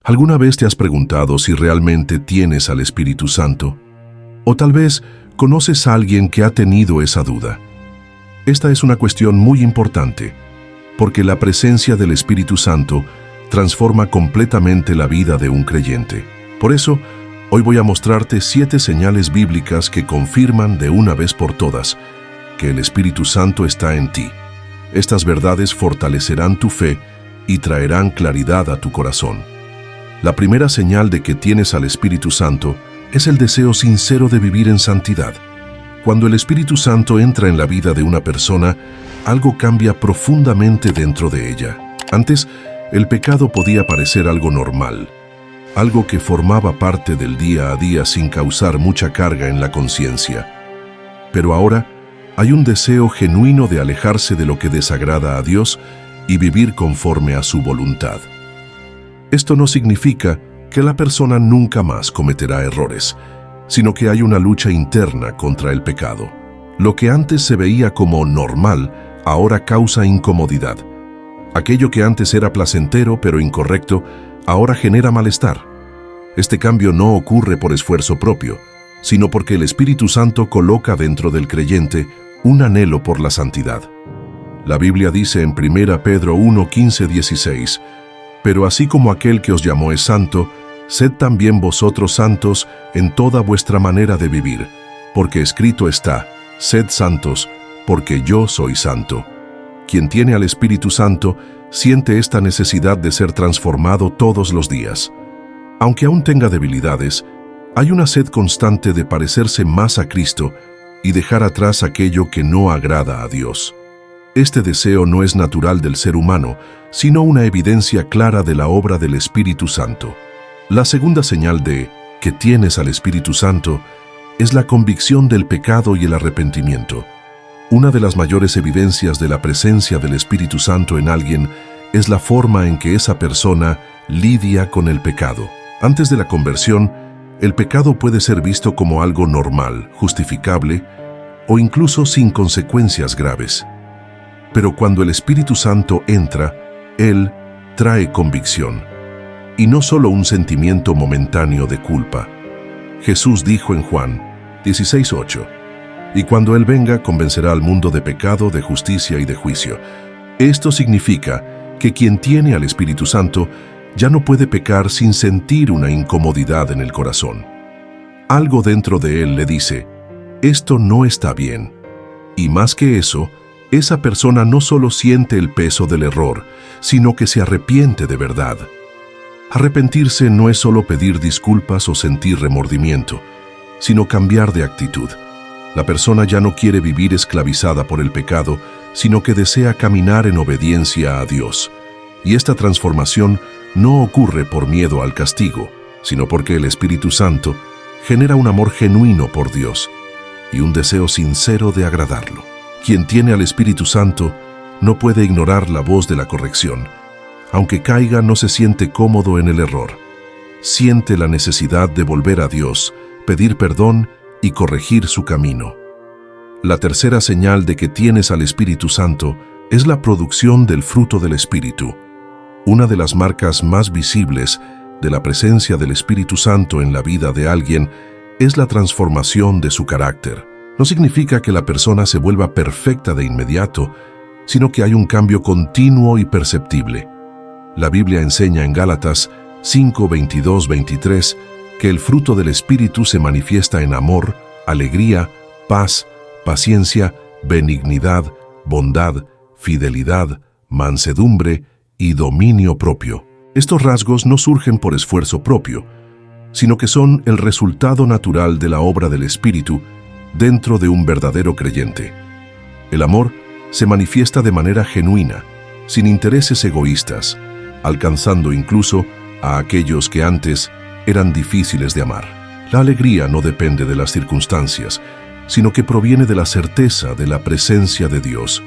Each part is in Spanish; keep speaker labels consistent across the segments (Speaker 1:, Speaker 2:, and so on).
Speaker 1: ¿Alguna vez te has preguntado si realmente tienes al Espíritu Santo? O tal vez conoces a alguien que ha tenido esa duda. Esta es una cuestión muy importante, porque la presencia del Espíritu Santo transforma completamente la vida de un creyente. Por eso, hoy voy a mostrarte 7 señales bíblicas que confirman de una vez por todas que el Espíritu Santo está en ti. Estas verdades fortalecerán tu fe y traerán claridad a tu corazón. La primera señal de que tienes al Espíritu Santo es el deseo sincero de vivir en santidad. Cuando el Espíritu Santo entra en la vida de una persona, algo cambia profundamente dentro de ella. Antes, el pecado podía parecer algo normal, algo que formaba parte del día a día sin causar mucha carga en la conciencia. Pero ahora, hay un deseo genuino de alejarse de lo que desagrada a Dios y vivir conforme a su voluntad. Esto no significa que la persona nunca más cometerá errores, sino que hay una lucha interna contra el pecado. Lo que antes se veía como normal, ahora causa incomodidad. Aquello que antes era placentero pero incorrecto, ahora genera malestar. Este cambio no ocurre por esfuerzo propio, sino porque el Espíritu Santo coloca dentro del creyente un anhelo por la santidad. La Biblia dice en 1 Pedro 1:15-16, «Pero así como aquel que os llamó es santo, sed también vosotros santos en toda vuestra manera de vivir, porque escrito está, sed santos, porque yo soy santo». Quien tiene al Espíritu Santo siente esta necesidad de ser transformado todos los días. Aunque aún tenga debilidades, hay una sed constante de parecerse más a Cristo y dejar atrás aquello que no agrada a Dios. Este deseo no es natural del ser humano, sino una evidencia clara de la obra del Espíritu Santo. La segunda señal de que tienes al Espíritu Santo es la convicción del pecado y el arrepentimiento. Una de las mayores evidencias de la presencia del Espíritu Santo en alguien es la forma en que esa persona lidia con el pecado. Antes de la conversión, el pecado puede ser visto como algo normal, justificable o incluso sin consecuencias graves. Pero cuando el Espíritu Santo entra, Él trae convicción, y no solo un sentimiento momentáneo de culpa. Jesús dijo en Juan 16:8, «Y cuando Él venga, convencerá al mundo de pecado, de justicia y de juicio». Esto significa que quien tiene al Espíritu Santo ya no puede pecar sin sentir una incomodidad en el corazón. Algo dentro de él le dice, «Esto no está bien». Y más que eso, esa persona no solo siente el peso del error, sino que se arrepiente de verdad. Arrepentirse no es solo pedir disculpas o sentir remordimiento, sino cambiar de actitud. La persona ya no quiere vivir esclavizada por el pecado, sino que desea caminar en obediencia a Dios. Y esta transformación no ocurre por miedo al castigo, sino porque el Espíritu Santo genera un amor genuino por Dios y un deseo sincero de agradarlo. Quien tiene al Espíritu Santo no puede ignorar la voz de la corrección. Aunque caiga, no se siente cómodo en el error. Siente la necesidad de volver a Dios, pedir perdón y corregir su camino. La tercera señal de que tienes al Espíritu Santo es la producción del fruto del Espíritu. Una de las marcas más visibles de la presencia del Espíritu Santo en la vida de alguien es la transformación de su carácter. No significa que la persona se vuelva perfecta de inmediato, sino que hay un cambio continuo y perceptible. La Biblia enseña en Gálatas 5:22-23 que el fruto del Espíritu se manifiesta en amor, alegría, paz, paciencia, benignidad, bondad, fidelidad, mansedumbre y dominio propio. Estos rasgos no surgen por esfuerzo propio, sino que son el resultado natural de la obra del Espíritu dentro de un verdadero creyente. El amor se manifiesta de manera genuina, sin intereses egoístas, alcanzando incluso a aquellos que antes eran difíciles de amar. La alegría no depende de las circunstancias, sino que proviene de la certeza de la presencia de Dios.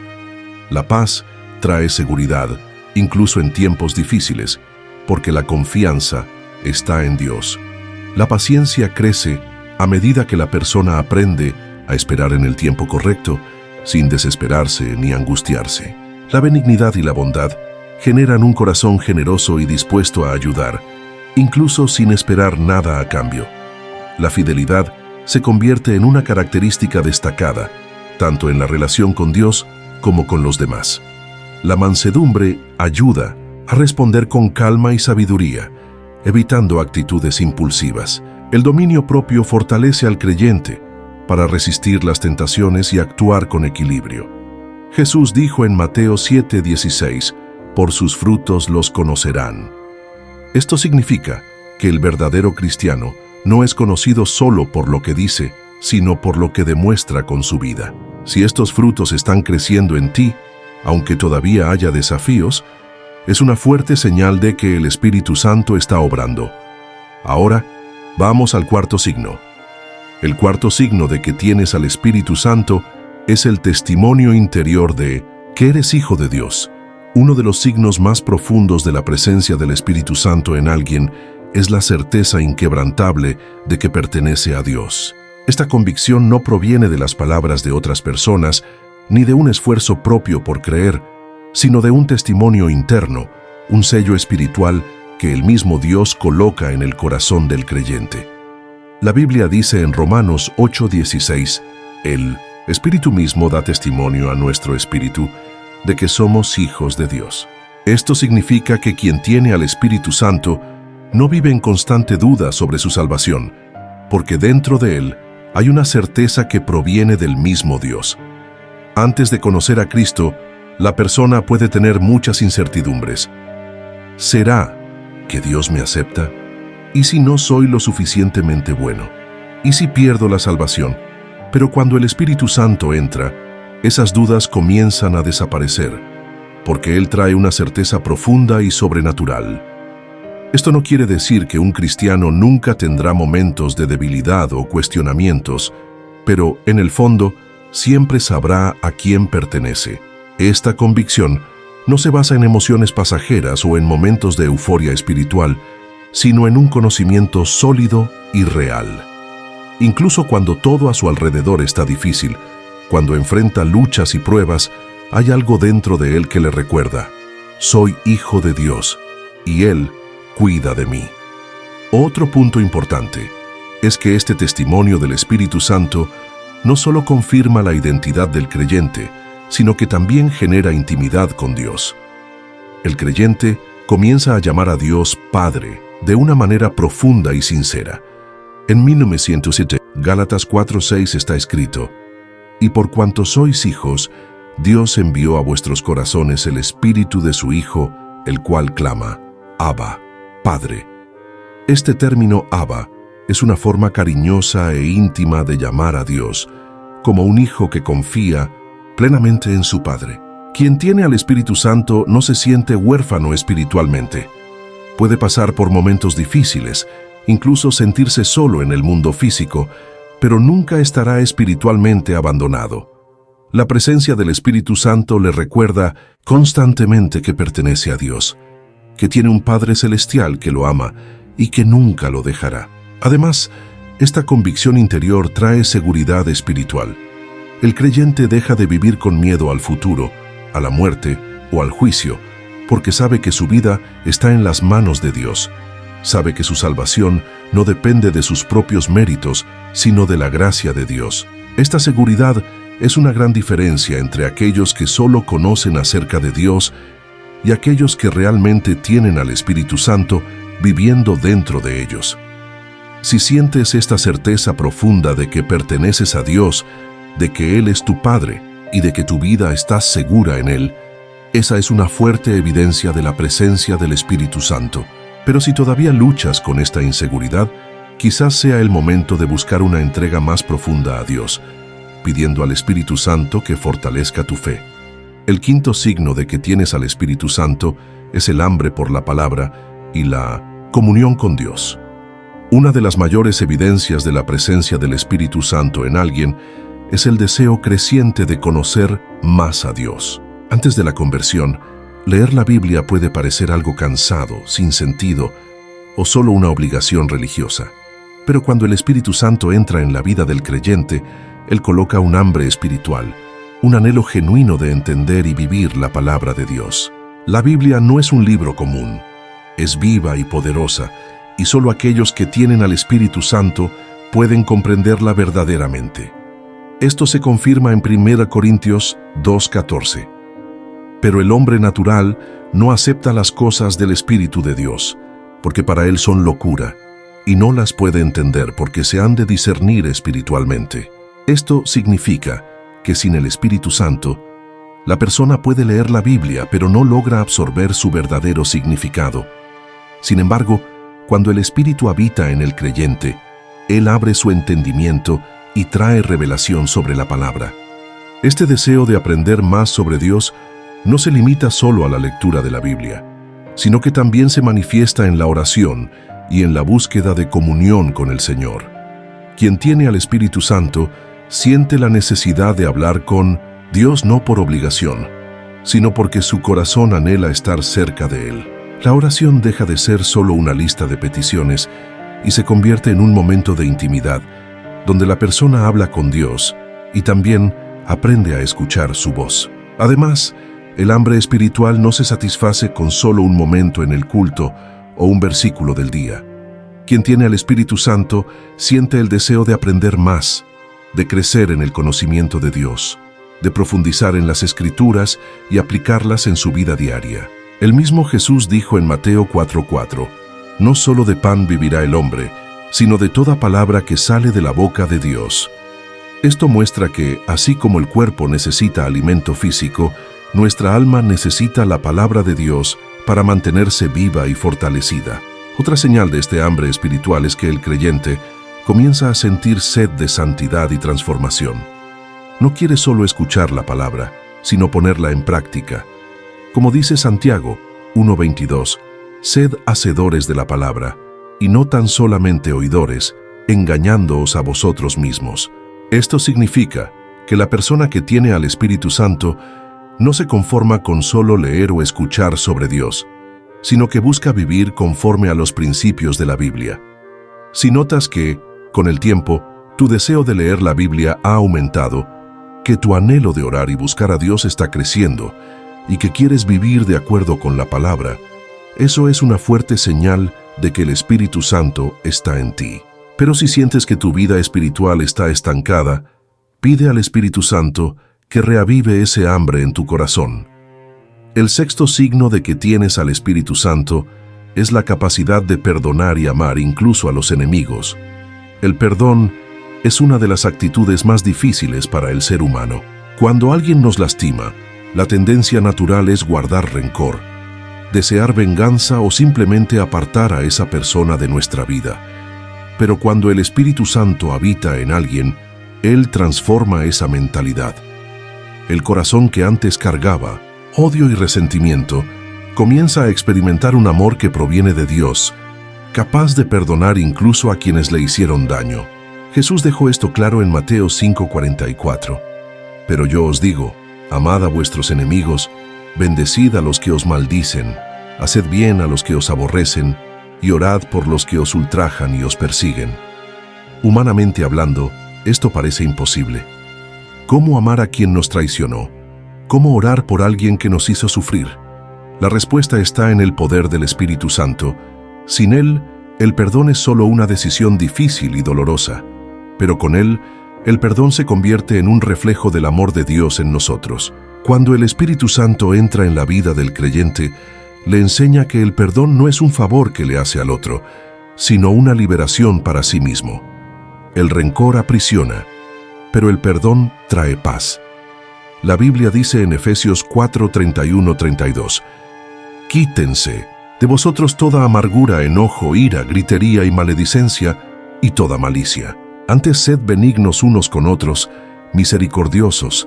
Speaker 1: La paz trae seguridad, incluso en tiempos difíciles, porque la confianza está en Dios. La paciencia crece a medida que la persona aprende a esperar en el tiempo correcto, sin desesperarse ni angustiarse. La benignidad y la bondad generan un corazón generoso y dispuesto a ayudar, incluso sin esperar nada a cambio. La fidelidad se convierte en una característica destacada, tanto en la relación con Dios como con los demás. La mansedumbre ayuda a responder con calma y sabiduría, evitando actitudes impulsivas. El dominio propio fortalece al creyente para resistir las tentaciones y actuar con equilibrio. Jesús dijo en Mateo 7:16, «Por sus frutos los conocerán». Esto significa que el verdadero cristiano no es conocido solo por lo que dice, sino por lo que demuestra con su vida. Si estos frutos están creciendo en ti, aunque todavía haya desafíos, es una fuerte señal de que el Espíritu Santo está obrando. Ahora, vamos al cuarto signo. El cuarto signo de que tienes al Espíritu Santo es el testimonio interior de que eres hijo de Dios. Uno de los signos más profundos de la presencia del Espíritu Santo en alguien es la certeza inquebrantable de que pertenece a Dios. Esta convicción no proviene de las palabras de otras personas, ni de un esfuerzo propio por creer, sino de un testimonio interno, un sello espiritual que el mismo Dios coloca en el corazón del creyente. La Biblia dice en Romanos 8:16, «El Espíritu mismo da testimonio a nuestro espíritu de que somos hijos de Dios». Esto significa que quien tiene al Espíritu Santo no vive en constante duda sobre su salvación, porque dentro de él hay una certeza que proviene del mismo Dios. Antes de conocer a Cristo, la persona puede tener muchas incertidumbres. ¿Será que Dios me acepta? ¿Y si no soy lo suficientemente bueno? ¿Y si pierdo la salvación? Pero cuando el Espíritu Santo entra, esas dudas comienzan a desaparecer, porque Él trae una certeza profunda y sobrenatural. Esto no quiere decir que un cristiano nunca tendrá momentos de debilidad o cuestionamientos, pero en el fondo siempre sabrá a quién pertenece. Esta convicción no se basa en emociones pasajeras o en momentos de euforia espiritual, sino en un conocimiento sólido y real. Incluso cuando todo a su alrededor está difícil, cuando enfrenta luchas y pruebas, hay algo dentro de él que le recuerda: soy hijo de Dios, y Él cuida de mí. Otro punto importante es que este testimonio del Espíritu Santo no solo confirma la identidad del creyente, sino que también genera intimidad con Dios. El creyente comienza a llamar a Dios Padre de una manera profunda y sincera. En 1907, Gálatas 4:6 está escrito: «Y por cuanto sois hijos, Dios envió a vuestros corazones el Espíritu de su Hijo, el cual clama: Abba, Padre». Este término Abba es una forma cariñosa e íntima de llamar a Dios, como un hijo que confía plenamente en su Padre. Quien tiene al Espíritu Santo no se siente huérfano espiritualmente. Puede pasar por momentos difíciles, incluso sentirse solo en el mundo físico, pero nunca estará espiritualmente abandonado. La presencia del Espíritu Santo le recuerda constantemente que pertenece a Dios, que tiene un Padre celestial que lo ama y que nunca lo dejará. Además, esta convicción interior trae seguridad espiritual. El creyente deja de vivir con miedo al futuro, a la muerte o al juicio, porque sabe que su vida está en las manos de Dios. Sabe que su salvación no depende de sus propios méritos, sino de la gracia de Dios. Esta seguridad es una gran diferencia entre aquellos que solo conocen acerca de Dios y aquellos que realmente tienen al Espíritu Santo viviendo dentro de ellos. Si sientes esta certeza profunda de que perteneces a Dios, de que Él es tu Padre y de que tu vida está segura en Él, esa es una fuerte evidencia de la presencia del Espíritu Santo. Pero si todavía luchas con esta inseguridad, quizás sea el momento de buscar una entrega más profunda a Dios, pidiendo al Espíritu Santo que fortalezca tu fe. El quinto signo de que tienes al Espíritu Santo es el hambre por la palabra y la comunión con Dios. Una de las mayores evidencias de la presencia del Espíritu Santo en alguien es el deseo creciente de conocer más a Dios. Antes de la conversión, leer la Biblia puede parecer algo cansado, sin sentido, o solo una obligación religiosa. Pero cuando el Espíritu Santo entra en la vida del creyente, Él coloca un hambre espiritual, un anhelo genuino de entender y vivir la palabra de Dios. La Biblia no es un libro común, es viva y poderosa, y solo aquellos que tienen al Espíritu Santo pueden comprenderla verdaderamente. Esto se confirma en 1 Corintios 2:14. Pero el hombre natural no acepta las cosas del Espíritu de Dios, porque para él son locura, y no las puede entender porque se han de discernir espiritualmente. Esto significa que sin el Espíritu Santo, la persona puede leer la Biblia, pero no logra absorber su verdadero significado. Sin embargo, cuando el Espíritu habita en el creyente, Él abre su entendimiento y trae revelación sobre la palabra. Este deseo de aprender más sobre Dios no se limita solo a la lectura de la Biblia, sino que también se manifiesta en la oración y en la búsqueda de comunión con el Señor. Quien tiene al Espíritu Santo siente la necesidad de hablar con Dios no por obligación, sino porque su corazón anhela estar cerca de Él. La oración deja de ser solo una lista de peticiones y se convierte en un momento de intimidad, donde la persona habla con Dios y también aprende a escuchar su voz. Además, el hambre espiritual no se satisface con solo un momento en el culto o un versículo del día. Quien tiene al Espíritu Santo siente el deseo de aprender más, de crecer en el conocimiento de Dios, de profundizar en las Escrituras y aplicarlas en su vida diaria. El mismo Jesús dijo en Mateo 4:4, «No solo de pan vivirá el hombre, sino de toda palabra que sale de la boca de Dios». Esto muestra que, así como el cuerpo necesita alimento físico, nuestra alma necesita la palabra de Dios para mantenerse viva y fortalecida. Otra señal de este hambre espiritual es que el creyente comienza a sentir sed de santidad y transformación. No quiere solo escuchar la palabra, sino ponerla en práctica. Como dice Santiago 1:22, «Sed hacedores de la palabra, y no tan solamente oidores, engañándoos a vosotros mismos». Esto significa que la persona que tiene al Espíritu Santo no se conforma con solo leer o escuchar sobre Dios, sino que busca vivir conforme a los principios de la Biblia. Si notas que, con el tiempo, tu deseo de leer la Biblia ha aumentado, que tu anhelo de orar y buscar a Dios está creciendo y que quieres vivir de acuerdo con la palabra, eso es una fuerte señal de que el Espíritu Santo está en ti. Pero si sientes que tu vida espiritual está estancada, pide al Espíritu Santo que reavive ese hambre en tu corazón. El sexto signo de que tienes al Espíritu Santo es la capacidad de perdonar y amar incluso a los enemigos. El perdón es una de las actitudes más difíciles para el ser humano. Cuando alguien nos lastima, la tendencia natural es guardar rencor, desear venganza o simplemente apartar a esa persona de nuestra vida. Pero cuando el Espíritu Santo habita en alguien, Él transforma esa mentalidad. El corazón que antes cargaba odio y resentimiento comienza a experimentar un amor que proviene de Dios, capaz de perdonar incluso a quienes le hicieron daño. Jesús dejó esto claro en Mateo 5:44. Pero yo os digo, amad a vuestros enemigos, bendecid a los que os maldicen, haced bien a los que os aborrecen, y orad por los que os ultrajan y os persiguen. Humanamente hablando, esto parece imposible. ¿Cómo amar a quien nos traicionó? ¿Cómo orar por alguien que nos hizo sufrir? La respuesta está en el poder del Espíritu Santo. Sin Él, el perdón es solo una decisión difícil y dolorosa, pero con Él, el perdón se convierte en un reflejo del amor de Dios en nosotros. Cuando el Espíritu Santo entra en la vida del creyente, le enseña que el perdón no es un favor que le hace al otro, sino una liberación para sí mismo. El rencor aprisiona, pero el perdón trae paz. La Biblia dice en Efesios 4:31-32, «Quítense de vosotros toda amargura, enojo, ira, gritería y maledicencia, y toda malicia. Antes sed benignos unos con otros, misericordiosos,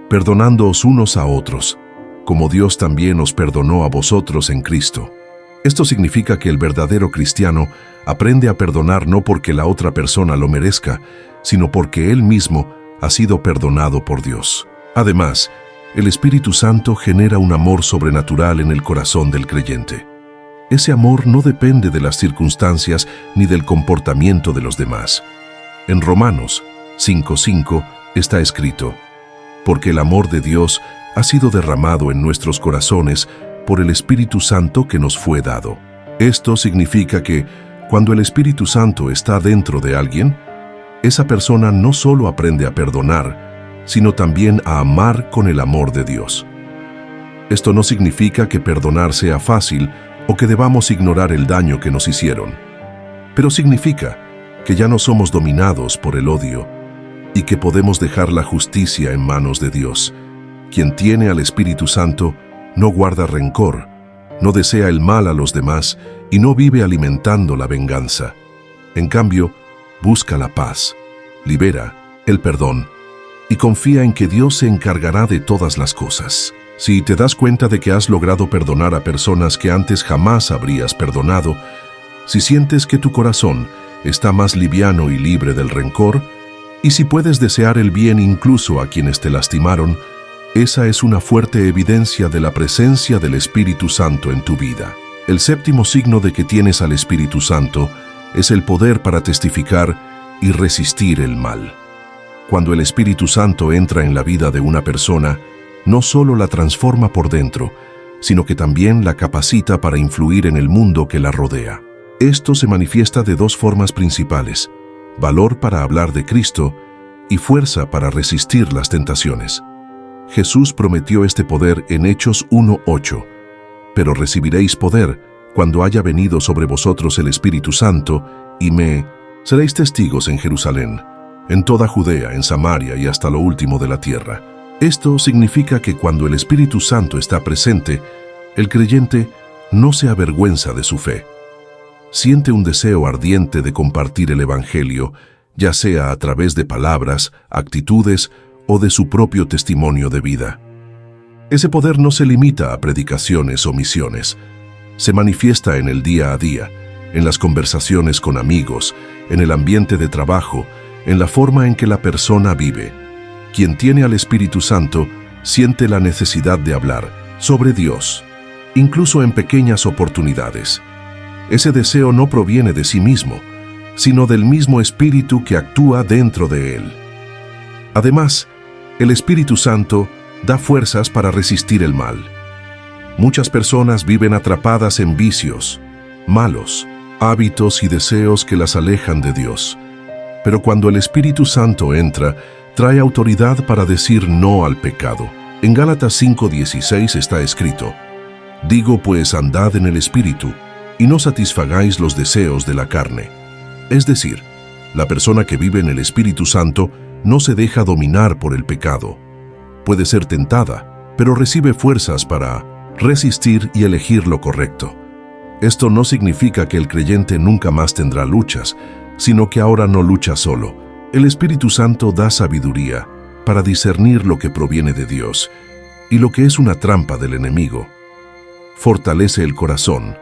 Speaker 1: perdonándoos unos a otros, como Dios también os perdonó a vosotros en Cristo». Esto significa que el verdadero cristiano aprende a perdonar no porque la otra persona lo merezca, sino porque él mismo ha sido perdonado por Dios. Además, el Espíritu Santo genera un amor sobrenatural en el corazón del creyente. Ese amor no depende de las circunstancias ni del comportamiento de los demás. En Romanos 5:5 está escrito, «Porque el amor de Dios ha sido derramado en nuestros corazones por el Espíritu Santo que nos fue dado». Esto significa que, Cuando el Espíritu Santo está dentro de alguien, esa persona no solo aprende a perdonar, sino también a amar con el amor de Dios. Esto no significa que perdonar sea fácil o que debamos ignorar el daño que nos hicieron, pero significa que ya no somos dominados por el odio y que podemos dejar la justicia en manos de Dios. Quien tiene al Espíritu Santo no guarda rencor, no desea el mal a los demás y no vive alimentando la venganza. En cambio, busca la paz, libera el perdón y confía en que Dios se encargará de todas las cosas. Si te das cuenta de que has logrado perdonar a personas que antes jamás habrías perdonado, si sientes que tu corazón está más liviano y libre del rencor, y si puedes desear el bien incluso a quienes te lastimaron, esa es una fuerte evidencia de la presencia del Espíritu Santo en tu vida. El séptimo signo de que tienes al Espíritu Santo es el poder para testificar y resistir el mal. Cuando el Espíritu Santo entra en la vida de una persona, no solo la transforma por dentro, sino que también la capacita para influir en el mundo que la rodea. Esto se manifiesta de dos formas principales: valor para hablar de Cristo y fuerza para resistir las tentaciones. Jesús prometió este poder en Hechos 1:8. Pero recibiréis poder cuando haya venido sobre vosotros el Espíritu Santo, y seréis testigos en Jerusalén, en toda Judea, en Samaria y hasta lo último de la tierra. Esto significa que cuando el Espíritu Santo está presente, el creyente no se avergüenza de su fe. Siente un deseo ardiente de compartir el Evangelio, ya sea a través de palabras, actitudes o de su propio testimonio de vida. Ese poder no se limita a predicaciones o misiones. Se manifiesta en el día a día, en las conversaciones con amigos, en el ambiente de trabajo, en la forma en que la persona vive. Quien tiene al Espíritu Santo siente la necesidad de hablar sobre Dios, incluso en pequeñas oportunidades. Ese deseo no proviene de sí mismo, sino del mismo Espíritu que actúa dentro de él. Además, el Espíritu Santo da fuerzas para resistir el mal. Muchas personas viven atrapadas en vicios, malos, hábitos y deseos que las alejan de Dios. Pero cuando el Espíritu Santo entra, trae autoridad para decir no al pecado. En Gálatas 5:16 está escrito: Digo pues, andad en el Espíritu, y no satisfagáis los deseos de la carne. Es decir, la persona que vive en el Espíritu Santo no se deja dominar por el pecado. Puede ser tentada, pero recibe fuerzas para resistir y elegir lo correcto. Esto no significa que el creyente nunca más tendrá luchas, sino que ahora no lucha solo. El Espíritu Santo da sabiduría para discernir lo que proviene de Dios y lo que es una trampa del enemigo. Fortalece el corazón,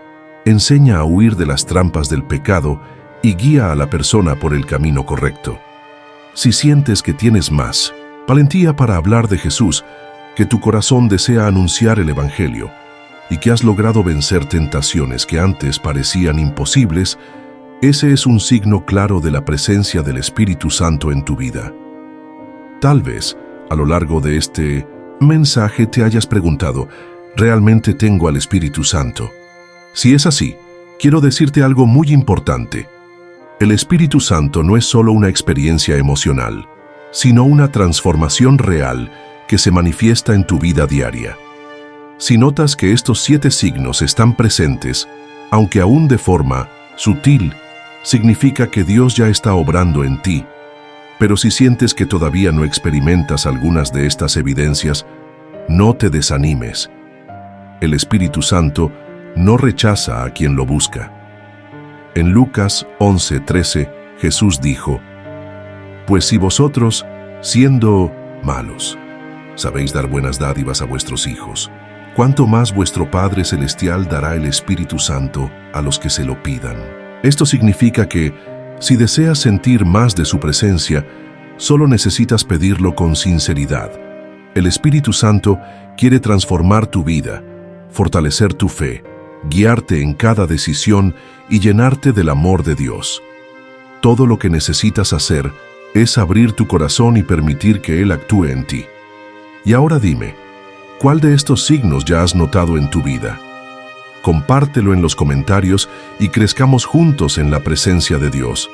Speaker 1: enseña a huir de las trampas del pecado y guía a la persona por el camino correcto. Si sientes que tienes más valentía para hablar de Jesús, que tu corazón desea anunciar el Evangelio y que has logrado vencer tentaciones que antes parecían imposibles, ese es un signo claro de la presencia del Espíritu Santo en tu vida. Tal vez, a lo largo de este mensaje te hayas preguntado: ¿realmente tengo al Espíritu Santo? Si es así, quiero decirte algo muy importante. El Espíritu Santo no es solo una experiencia emocional, sino una transformación real que se manifiesta en tu vida diaria. Si notas que estos 7 signos están presentes, aunque aún de forma sutil, significa que Dios ya está obrando en ti. Pero si sientes que todavía no experimentas algunas de estas evidencias, no te desanimes. El Espíritu Santo no rechaza a quien lo busca. En Lucas 11:13, Jesús dijo: Pues si vosotros, siendo malos, sabéis dar buenas dádivas a vuestros hijos, ¿cuánto más vuestro Padre Celestial dará el Espíritu Santo a los que se lo pidan? Esto significa que, si deseas sentir más de su presencia, solo necesitas pedirlo con sinceridad. El Espíritu Santo quiere transformar tu vida, fortalecer tu fe, guiarte en cada decisión y llenarte del amor de Dios. Todo lo que necesitas hacer es abrir tu corazón y permitir que Él actúe en ti. Y ahora dime, ¿cuál de estos signos ya has notado en tu vida? compártelo en los comentarios y crezcamos juntos en la presencia de Dios.